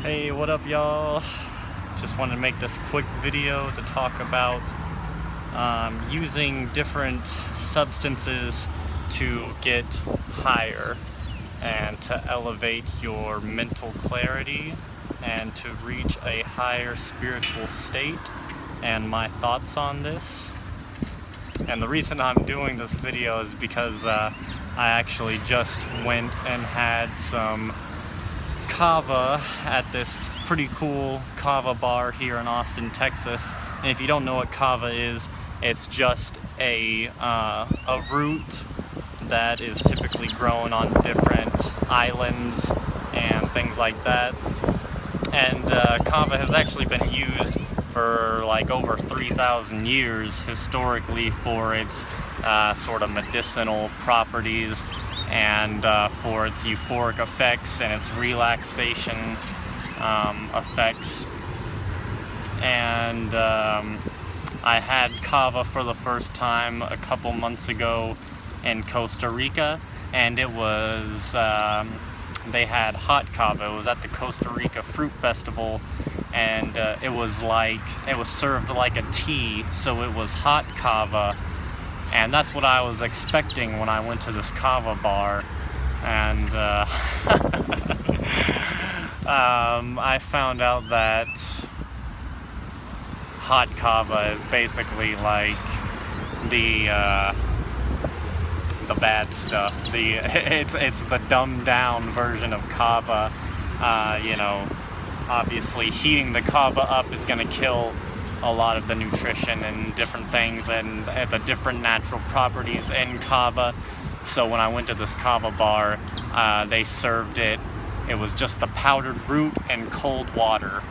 Hey, what up, y'all? Just wanted to make this quick video to talk about using different substances to get higher and to elevate your mental clarity and to reach a higher spiritual state, and my thoughts on this. And the reason I'm doing this video is because I actually just went and had some kava at this pretty cool kava bar here in Austin, Texas. And if you don't know what kava is, it's just a root that is typically grown on different islands and things like that. And kava has actually been used for like over 3,000 years historically for its sort of medicinal properties and for its euphoric effects and its relaxation effects. And I had kava for the first time a couple months ago in Costa Rica, and it was they had hot kava. It was at the Costa Rica Fruit Festival, and it was served like a tea, so it was hot kava. And that's what I was expecting when I went to this kava bar. And I found out that hot kava is basically like the bad stuff. It's the dumbed down version of kava. Obviously heating the kava up is going to kill a lot of the nutrition and different things and the different natural properties in kava. So when I went to this kava bar, they served it. It was just the powdered root and cold water.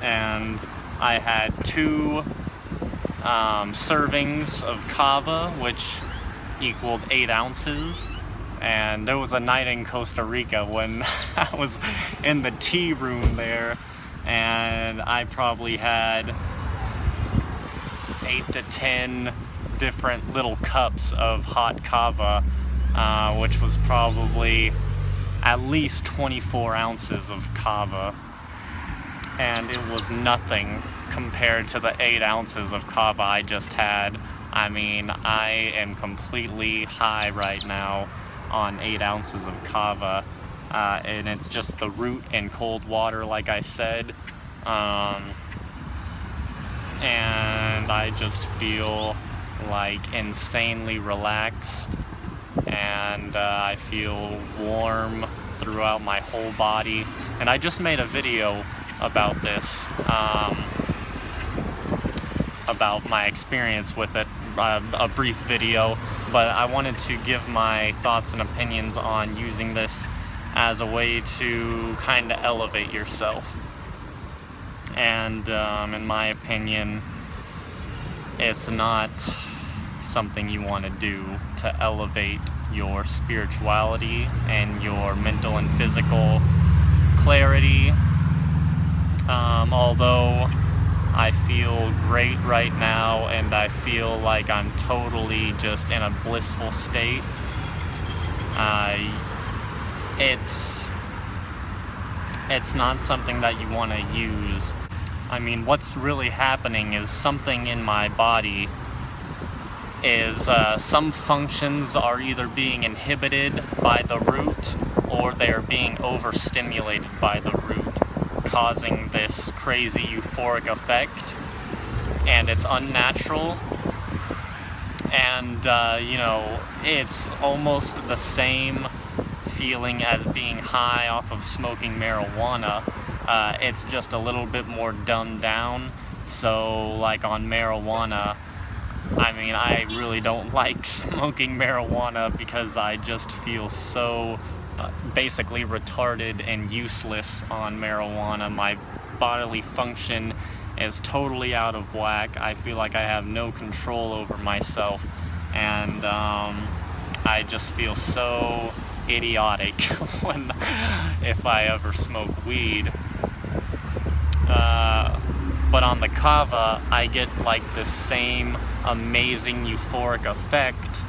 And I had 2 servings of kava, which equaled 8 ounces. And there was a night in Costa Rica when I was in the tea room there, and I probably had 8 to 10 different little cups of hot kava, which was probably at least 24 ounces of kava. And it was nothing compared to the 8 ounces of kava I just had. I mean, I am completely high right now on 8 ounces of kava. And it's just the root and cold water, like I said. And I just feel like insanely relaxed, and I feel warm throughout my whole body. And I just made a video about this, about my experience with it, a brief video, but I wanted to give my thoughts and opinions on using this as a way to kind of elevate yourself. And in my opinion, it's not something you want to do to elevate your spirituality and your mental and physical clarity. Although I feel great right now and I feel like I'm totally just in a blissful state, it's not something that you want to use. I mean, what's really happening is something in my body is some functions are either being inhibited by the root or they're being overstimulated by the root, causing this crazy euphoric effect. And it's unnatural. And, it's almost the same feeling as being high off of smoking marijuana. It's just a little bit more dumbed down. So like on marijuana, I mean, I really don't like smoking marijuana because I just feel so basically retarded and useless on marijuana. My bodily function is totally out of whack. I feel like I have no control over myself, and I just feel so idiotic if I ever smoke weed. But on the kava, I get like the same amazing euphoric effect,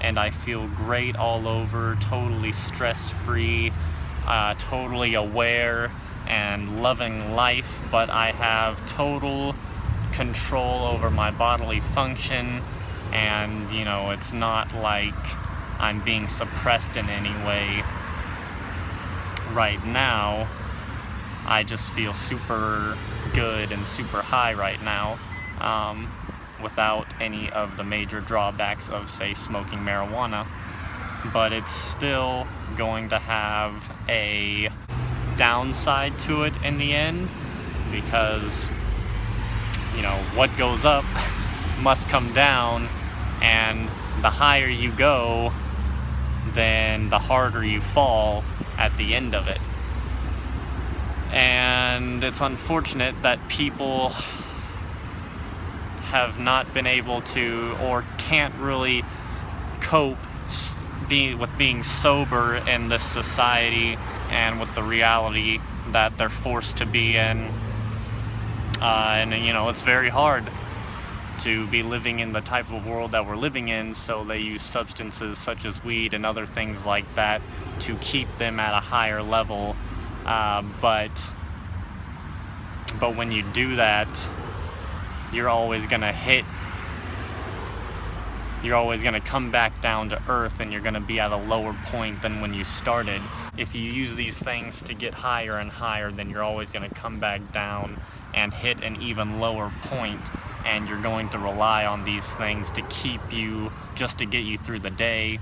and I feel great all over, totally stress-free, totally aware, and loving life, but I have total control over my bodily function, and you know, it's not like I'm being suppressed in any way. Right now, I just feel super good and super high right now, without any of the major drawbacks of, say, smoking marijuana. But it's still going to have a downside to it in the end, because, you know, what goes up must come down, and the higher you go, then the harder you fall at the end of it. And it's unfortunate that people have not been able to, or can't really cope with being sober in this society and with the reality that they're forced to be in. And you know, it's very hard to be living in the type of world that we're living in, so they use substances such as weed and other things like that to keep them at a higher level. But when you do that, you're always gonna come back down to earth, and you're gonna be at a lower point than when you started. If you use these things to get higher and higher, then you're always gonna come back down and hit an even lower point, and you're going to rely on these things to keep you, just to get you through the day.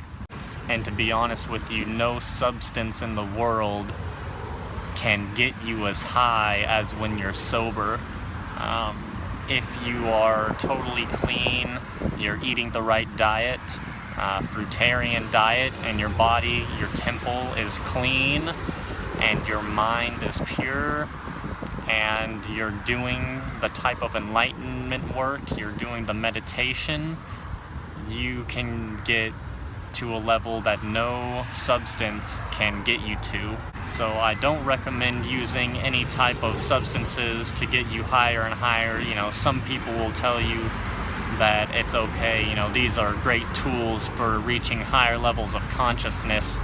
And to be honest with you, no substance in the world can get you as high as when you're sober. If you are totally clean, you're eating the right diet, fruitarian diet, and your body, your temple is clean, and your mind is pure, and you're doing the type of enlightenment work, you're doing the meditation, you can get to a level that no substance can get you to. So I don't recommend using any type of substances to get you higher and higher. You know, some people will tell you that it's okay, you know, these are great tools for reaching higher levels of consciousness,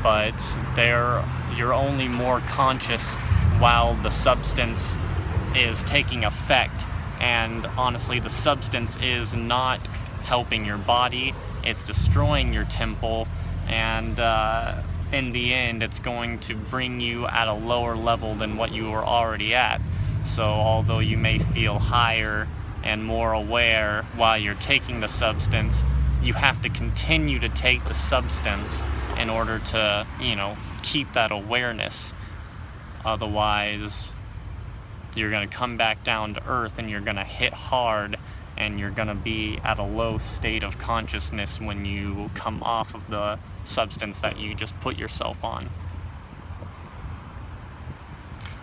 but you're only more conscious while the substance is taking effect. And honestly, the substance is not helping your body, it's destroying your temple, and in the end, it's going to bring you at a lower level than what you were already at. So although you may feel higher and more aware while you're taking the substance, you have to continue to take the substance in order to, you know, keep that awareness. Otherwise, you're going to come back down to earth, and you're going to hit hard, and you're going to be at a low state of consciousness when you come off of the substance that you just put yourself on.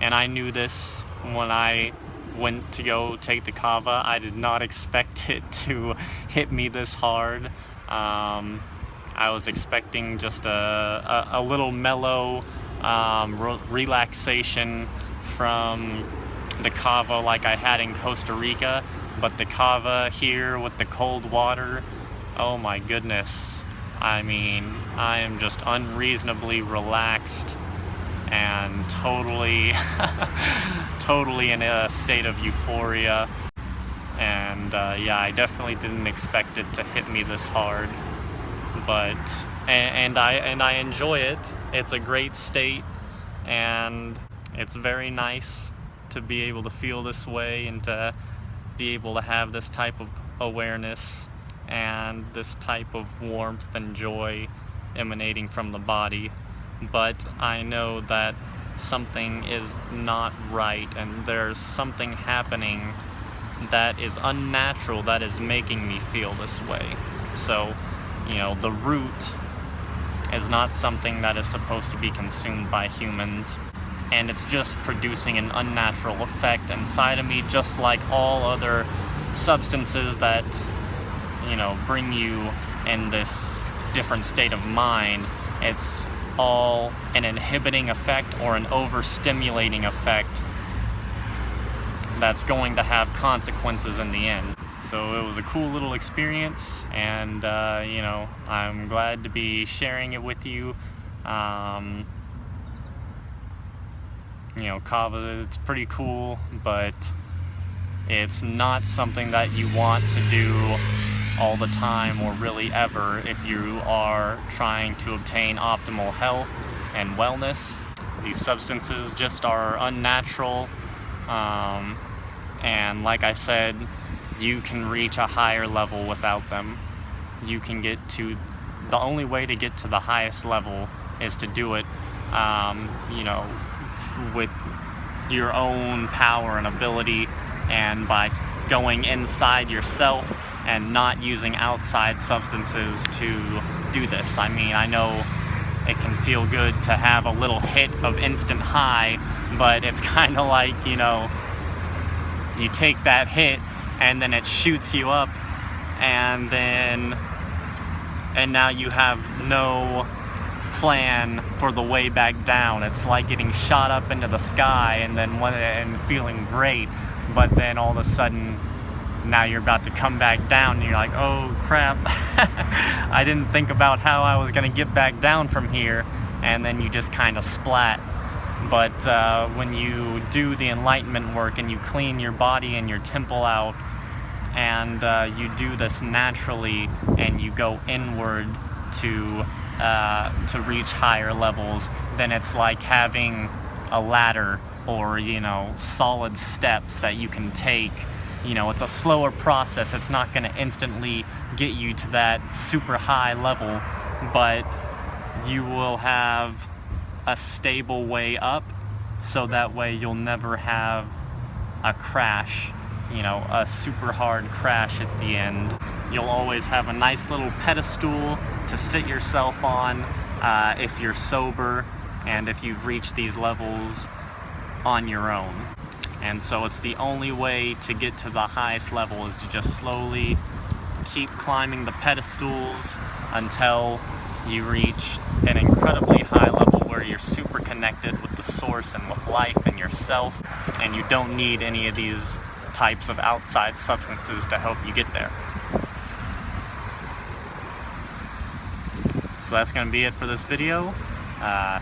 And I knew this when I went to go take the kava. I did not expect it to hit me this hard. I was expecting just a little mellow relaxation from the kava like I had in Costa Rica, but the kava here with the cold water, oh my goodness. I mean, I am just unreasonably relaxed and totally in a state of euphoria. And yeah, I definitely didn't expect it to hit me this hard, but and I enjoy it. It's a great state, and it's very nice to be able to feel this way and to be able to have this type of awareness and this type of warmth and joy emanating from the body. But I know that something is not right, and there's something happening that is unnatural that is making me feel this way. So, you know, the root is not something that is supposed to be consumed by humans, and it's just producing an unnatural effect inside of me, just like all other substances that, you know, bring you in this different state of mind. It's all an inhibiting effect or an overstimulating effect that's going to have consequences in the end. So it was a cool little experience, and you know, I'm glad to be sharing it with you. You know, kava, it's pretty cool, but it's not something that you want to do all the time or really ever if you are trying to obtain optimal health and wellness. These substances just are unnatural, and like I said, you can reach a higher level without them. You can get to, the only way to get to the highest level is to do it, you know, with your own power and ability, and by going inside yourself and not using outside substances to do this. I mean, I know it can feel good to have a little hit of instant high, but it's kind of like, you know, you take that hit and then it shoots you up, and now you have no plan for the way back down. It's like getting shot up into the sky and feeling great, but then all of a sudden now you're about to come back down and you're like, oh crap, I didn't think about how I was gonna get back down from here, and then you just kind of splat. But when you do the enlightenment work and you clean your body and your temple out, and you do this naturally, and you go inward to reach higher levels, then it's like having a ladder, or, you know, solid steps that you can take. You know, it's a slower process. It's not going to instantly get you to that super high level, but you will have a stable way up, so that way you'll never have a crash, you know, a super hard crash at the end. You'll always have a nice little pedestal to sit yourself on if you're sober and if you've reached these levels on your own. And so it's the only way to get to the highest level is to just slowly keep climbing the pedestals until you reach an incredibly high level where you're super connected with the source and with life and yourself, and you don't need any of these types of outside substances to help you get there. So that's going to be it for this video.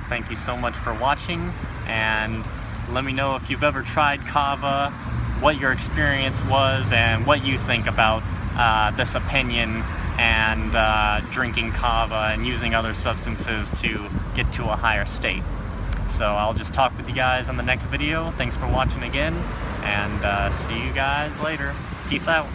Thank you so much for watching, and let me know if you've ever tried kava, what your experience was, and what you think about this opinion and drinking kava and using other substances to get to a higher state. So I'll just talk with you guys on the next video. Thanks for watching again, and see you guys later. Peace out.